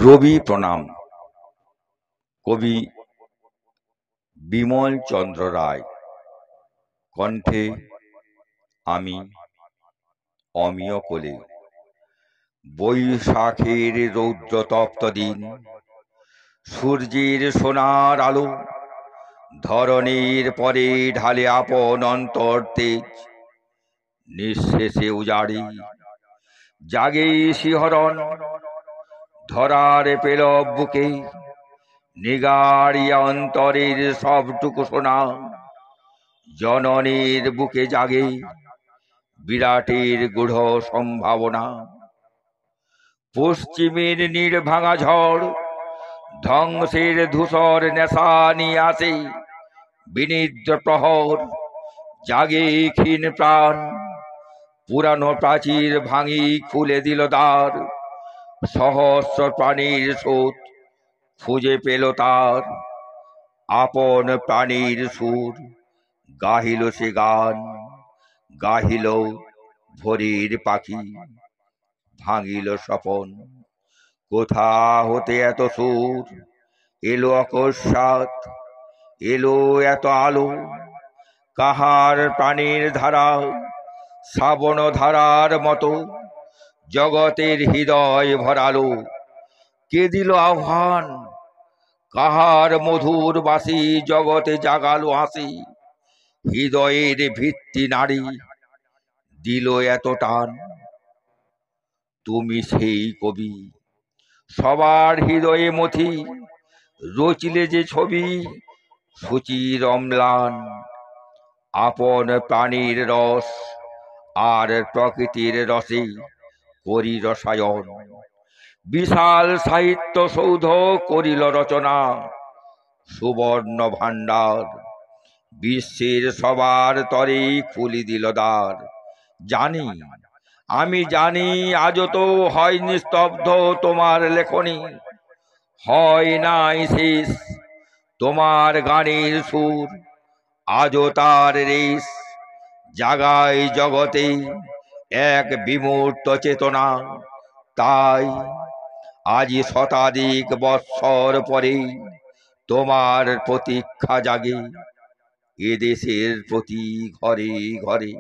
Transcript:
রবি প্রণাম। কবি বিমল চন্দ্র রায়। কণ্ঠে আমি অমিয় কোলে। বৈশাখের রৌদ্রতপ্ত দিন, সূর্যের সোনার আলো ধরণীর পরে ঢালে আপন অন্তর তেজ। নিঃশেষে উজাড়ি জাগে শিহরণ, ধরার পেল বুকে নিগাড়িয়া অন্তরের সবটুকু সোনা। জননীর বুকে জাগে বিরাটের গূঢ় সম্ভাবনা। পশ্চিমের নির্ভাঙা ঝড় ধ্বংসের ধূসর নেশা নিয়ে আসে। বিনিদ্র প্রহর জাগে ক্ষীণ প্রাণ, পুরানো প্রাচীর ভাঙি খুলে দিল দ্বার। সহস্র প্রাণীর স্রোত খুঁজে পেল তার আপন প্রাণীর সুর। গাহিল সে গান, গাহিল ভোরের পাখি, ভাঙিল স্বপন। কোথা হতে এত সুর এলো অকস্মাৎ, এলো এত আলো? কাহার প্রাণীর ধারা শ্রাবণ ধারার মতো জগতের হৃদয় ভরালো? কে দিল আহ্বান? কাহার মধুর বাসি জগতে জাগালো হাসি? হৃদয়ের ভিত্তি নারী দিল এত টান। তুমি সেই কবি, সবার হৃদয়ে মথি, রচিলে যে ছবি সুচির অম্লান। আপন প্রাণীর রস আর প্রকৃতির রসে করি রসায়ন। বিশাল সাহিত্য সৌধ করিল রচনা, সুবর্ণ ভাণ্ডার বিশ্বের সবার তরে খুলি দিল দ্বার। জানি, আমি জানি, আজও তো হয় নিস্তব্ধ তোমার লেখনী, হয় নাই শেষ তোমার গানের সুর। আজও তার রেশ জাগায় জগতে এক বিমূর্ত চেতনা। তাই আজি শতাধিক বৎসর পরে তোমার প্রতীক্ষা জাগে এদেশের প্রতি ঘরে ঘরে।